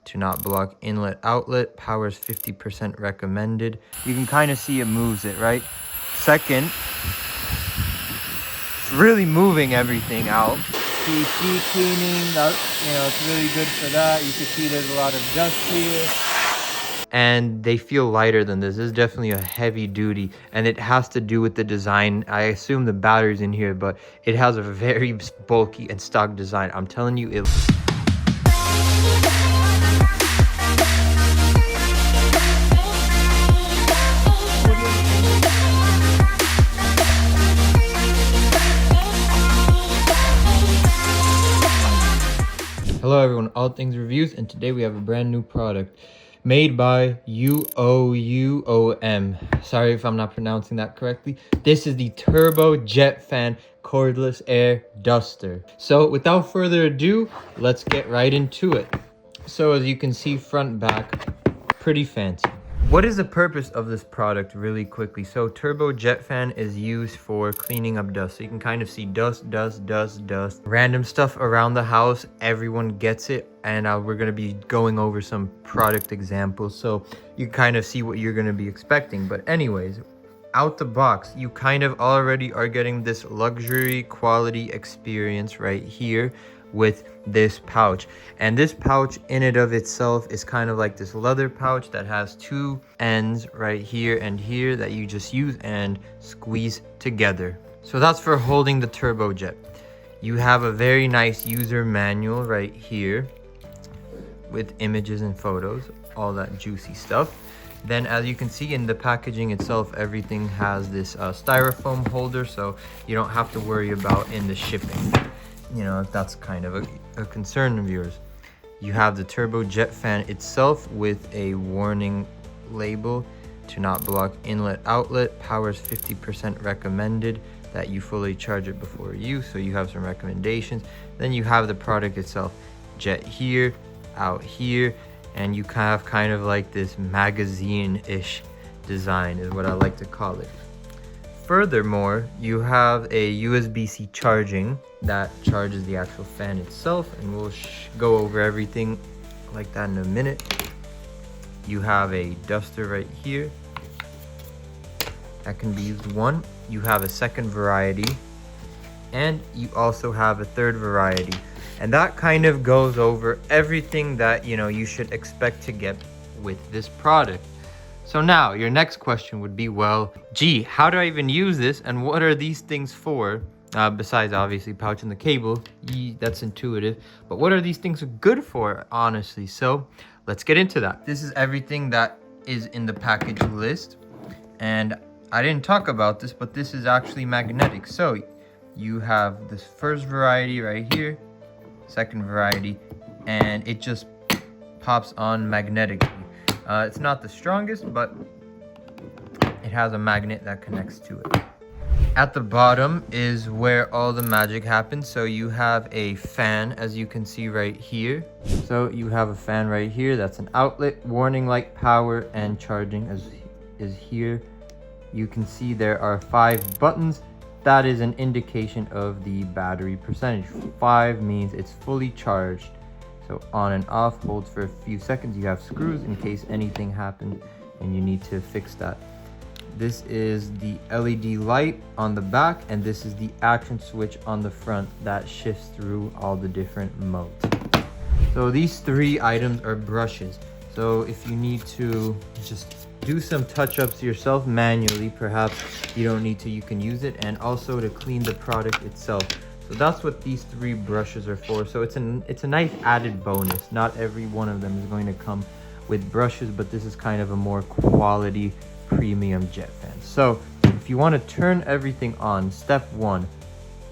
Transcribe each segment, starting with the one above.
to not block inlet outlet. Power is 50% recommended. You can kind of see it moves it, right? Second, it's really moving everything out. PC cleaning, it's really good for that. You can see there's a lot of dust here. And they feel lighter than this. This is definitely a heavy duty, and it has to do with the design. I assume the battery's in here, but it has a very bulky and stock design. I'm telling you, it... Hello everyone, All Things Reviews, and today we have a brand new product made by Uouom. Sorry if I'm not pronouncing that correctly. This is the Turbo Jet Fan Cordless Air Duster. So without further ado, let's get right into it. So as you can see, front, back, pretty fancy. What is the purpose of this product really quickly? So Turbo Jet Fan is used for cleaning up dust. So you can kind of see dust, dust, dust, dust. Random stuff around the house. Everyone gets it. And we're going to be going over some product examples. So you kind of see what you're going to be expecting. But anyways, out the box, you kind of already are getting this luxury quality experience right here with this pouch. And this pouch in and of itself is kind of like this leather pouch that has two ends right here and here that you just use and squeeze together. So that's for holding the Turbo Jet. You have a very nice user manual right here with images and photos, all that juicy stuff. Then as you can see in the packaging itself, everything has this styrofoam holder, so you don't have to worry about in the shipping. You know, if that's kind of a concern of yours. You have the Turbo Jet Fan itself with a warning label to not block inlet outlet. Power is 50% recommended, that you fully charge it before use. So you have some recommendations. Then you have the product itself, jet here, out here, and you have kind of like this magazine-ish design is what I like to call it. Furthermore, you have a USB-C charging that charges the actual fan itself, and we'll go over everything like that in a minute. You have a duster right here that can be used one. You have a second variety, and you also have a third variety. And that kind of goes over everything that, you should expect to get with this product. So now your next question would be, well, gee, how do I even use this? And what are these things for? Besides obviously pouch and the cable, that's intuitive. But what are these things good for, honestly? So let's get into that. This is everything that is in the package list. And I didn't talk about this, but this is actually magnetic. So you have this first variety right here, second variety, and it just pops on magnetically. It's not the strongest, but it has a magnet that connects to it. At the bottom is where all the magic happens. So you have a fan, as you can see right here. So you have a fan right here. That's an outlet, warning light, power, and charging is here. You can see there are 5 buttons. That is an indication of the battery percentage. 5 means it's fully charged. So on and off, holds for a few seconds. You have screws in case anything happens and you need to fix that. This is the LED light on the back, and this is the action switch on the front that shifts through all the different modes. So these 3 items are brushes. So if you need to just do some touch-ups yourself manually, perhaps you don't need to, you can use it, and also to clean the product itself. So that's what these 3 brushes are for. So it's a nice added bonus. Not every one of them is going to come with brushes, but this is kind of a more quality premium jet fan. So if you want to turn everything on, step 1,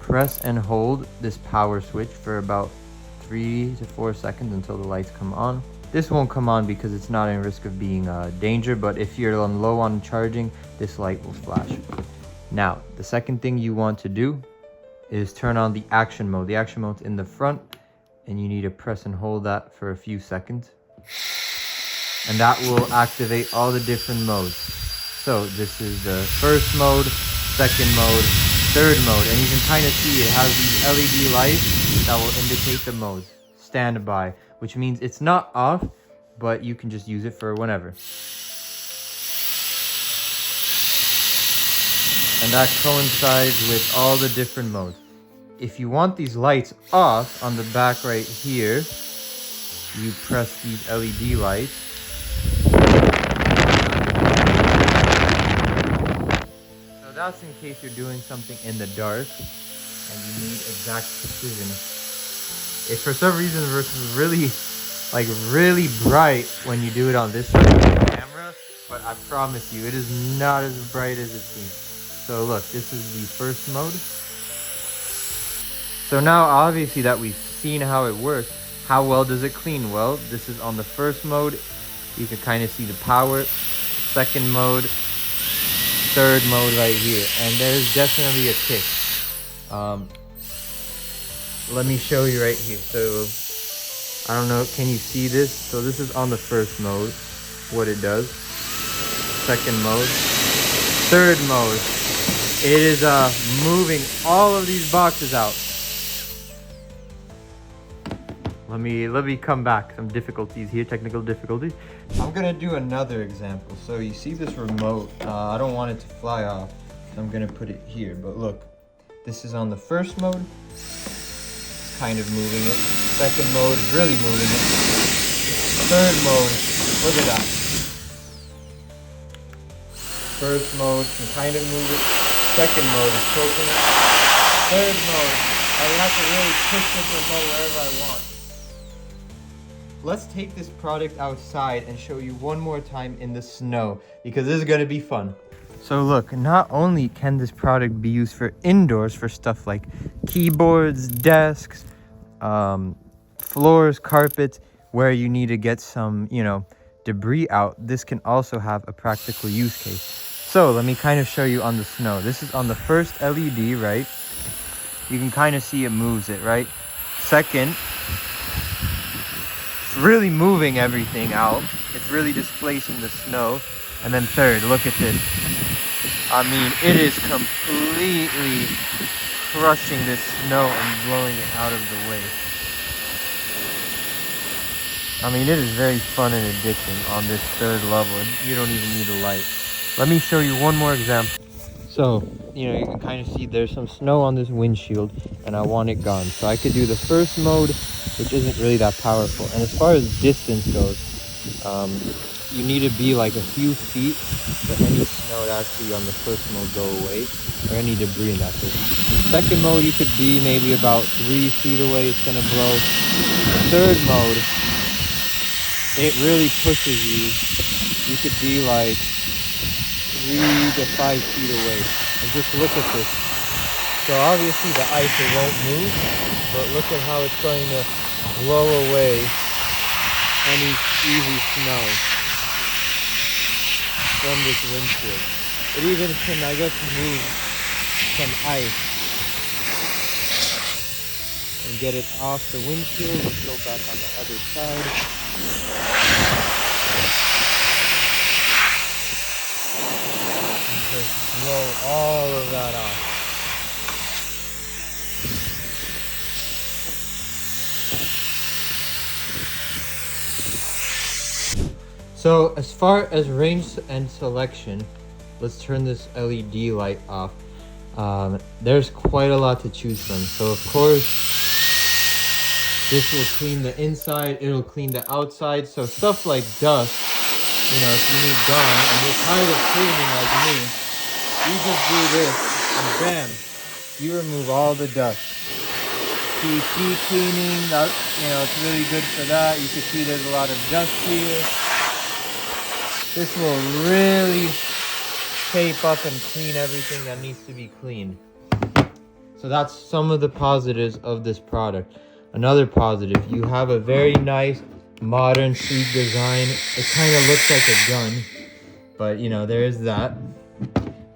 press and hold this power switch for about 3 to 4 seconds until the lights come on. This won't come on because it's not in risk of being danger, but if you're low on charging, this light will flash. Now, the second thing you want to do is turn on the action mode. The action mode's in the front, and you need to press and hold that for a few seconds. And that will activate all the different modes. So this is the first mode, second mode, third mode, and you can kind of see it has these LED lights that will indicate the modes. Standby, which means it's not off, but you can just use it for whenever. And that coincides with all the different modes. If you want these lights off on the back right here, you press these LED lights. So that's in case you're doing something in the dark and you need exact precision. If for some reason this is really bright when you do it on this side of the camera, but I promise you, it is not as bright as it seems. So look, this is the first mode. So now obviously that we've seen how it works, how well does it clean? Well, this is on the first mode. You can kind of see the power. Second mode, third mode right here. And there's definitely a kick. Let me show you right here. So I don't know, can you see this? So this is on the first mode, what it does. Second mode. Third mode. It is moving all of these boxes out. Let me come back. Some difficulties here, technical difficulties. I'm gonna do another example. So you see this remote, I don't want it to fly off. So I'm gonna put it here, but look, this is on the first mode. It's kind of moving it. Second mode is really moving it. Third mode, look at that. First mode can kind of move it. Second mode is poking it. Third mode, I have to really push this remote wherever I want. Let's take this product outside and show you one more time in the snow, because this is going to be fun. So look, not only can this product be used for indoors for stuff like keyboards, desks, floors, carpets, where you need to get some, debris out, this can also have a practical use case. So let me kind of show you on the snow. This is on the first LED, right? You can kind of see it moves it, right? Second, it's really moving everything out. It's really displacing the snow. And then third, look at this. I mean, it is completely crushing this snow and blowing it out of the way. I mean, it is very fun and addicting on this third level. You don't even need a light. Let me show you one more example. So, you can kind of see there's some snow on this windshield and I want it gone. So I could do the first mode, which isn't really that powerful. And as far as distance goes, you need to be like a few feet for any snow to actually on the first mode go away, or any debris in that case. Second mode, you could be maybe about 3 feet away, it's gonna blow. Third mode, it really pushes you. You could be like 3 to 5 feet away. And just look at this. So obviously the ice, it won't move, but look at how it's going to blow away any easy snow from this windshield. It even can, I guess, move some ice and get it off the windshield. Let's go back on the other side. And just blow all of that off. So as far as range and selection, let's turn this LED light off. There's quite a lot to choose from. So of course, this will clean the inside, it'll clean the outside. So stuff like dust, if you need gone and you're tired of cleaning like me, you just do this and bam, you remove all the dust. PC cleaning, it's really good for that. You can see there's a lot of dust here. This will really tape up and clean everything that needs to be cleaned. So that's some of the positives of this product. Another positive, you have a very nice, modern, sleek design. It kind of looks like a gun, but there is that.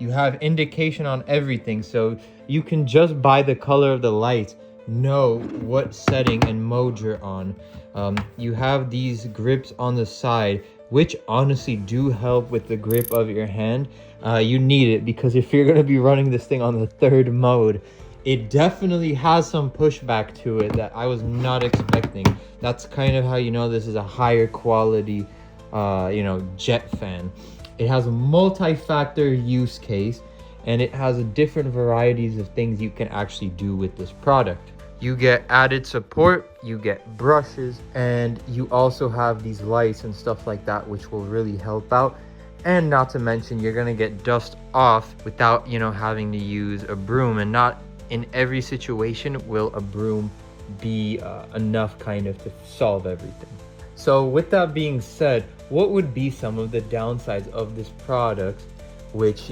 You have indication on everything, so you can just by the color of the light know what setting and mode you're on. You have these grips on the side, which honestly do help with the grip of your hand. You need it because if you're going to be running this thing on the third mode, it definitely has some pushback to it that I was not expecting. That's kind of how you know this is a higher quality, jet fan. It has a multi-factor use case, and it has different varieties of things you can actually do with this product. You get added support, you get brushes, and you also have these lights and stuff like that, which will really help out. And not to mention, you're gonna get dust off without, having to use a broom. And not in every situation will a broom be enough kind of to solve everything. So with that being said, what would be some of the downsides of this product, which,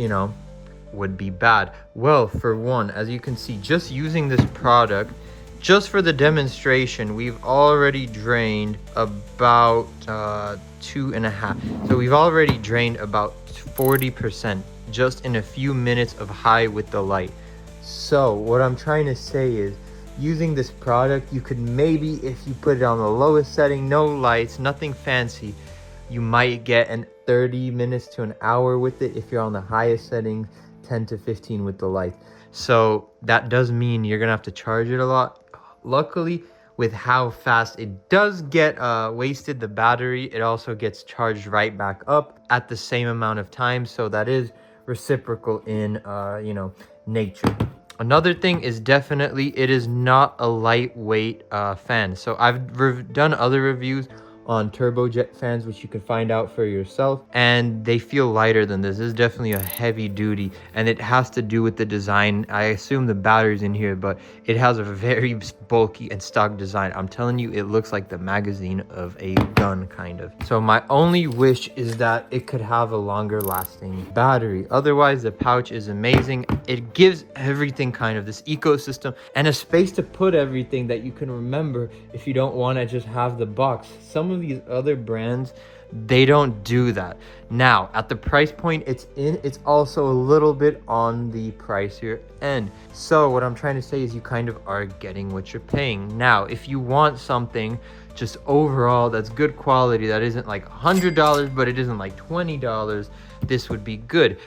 would be bad? Well, for one, as you can see, just using this product, just for the demonstration, we've already drained about 2.5. So we've already drained about 40% just in a few minutes of high with the light. So what I'm trying to say is, using this product, you could maybe, if you put it on the lowest setting, no lights, nothing fancy, you might get an 30 minutes to an hour with it. If you're on the highest setting, 10 to 15 with the lights. So that does mean you're gonna have to charge it a lot. Luckily, with how fast it does get wasted, the battery, it also gets charged right back up at the same amount of time. So that is reciprocal in nature. Another thing is definitely it is not a lightweight fan. So I've done other reviews on turbojet fans, which you can find out for yourself, and they feel lighter than this. This is definitely a heavy duty, and it has to do with the design. I assume the battery's in here, but it has a very bulky and stock design. I'm telling you, it looks like the magazine of a gun kind of. So my only wish is that it could have a longer lasting battery. Otherwise, the pouch is amazing. It gives everything kind of this ecosystem and a space to put everything that you can remember if you don't want to just have the box. Some of these other brands, they don't do that. Now, at the price point it's also a little bit on the pricier end. So what I'm trying to say is you kind of are getting what you're paying. Now, if you want something just overall that's good quality, that isn't like $100, but it isn't like $20, this would be good.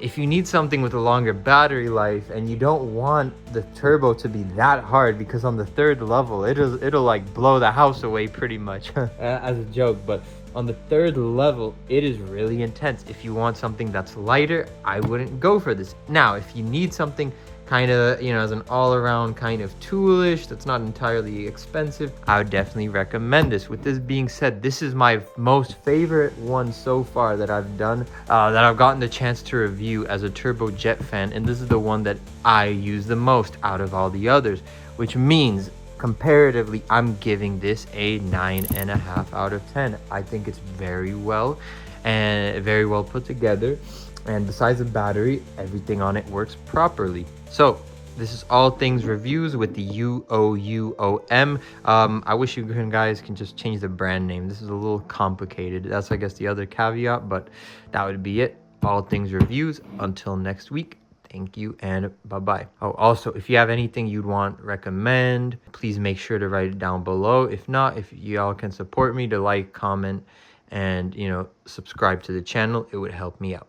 If you need something with a longer battery life and you don't want the turbo to be that hard, because on the third level it'll like blow the house away pretty much as a joke, but on the third level it is really intense. If you want something that's lighter, I wouldn't go for this. Now, if you need something kind of, as an all-around kind of toolish that's not entirely expensive, I would definitely recommend this. With this being said, this is my most favorite one so far that I've done, that I've gotten the chance to review as a turbojet fan, and this is the one that I use the most out of all the others, which means comparatively I'm giving this a 9.5 out of 10. I think it's very well and very well put together, and besides the battery, everything on it works properly. So this is all things reviews with the Uouom. I wish you guys can just change the brand name. This is a little complicated. That's, I guess, the other caveat, but that would be it. All things reviews. Until next week, thank you and bye-bye. Oh, also, if you have anything you'd recommend, please make sure to write it down below. If not, if y'all can support me to like, comment, and subscribe to the channel, it would help me out.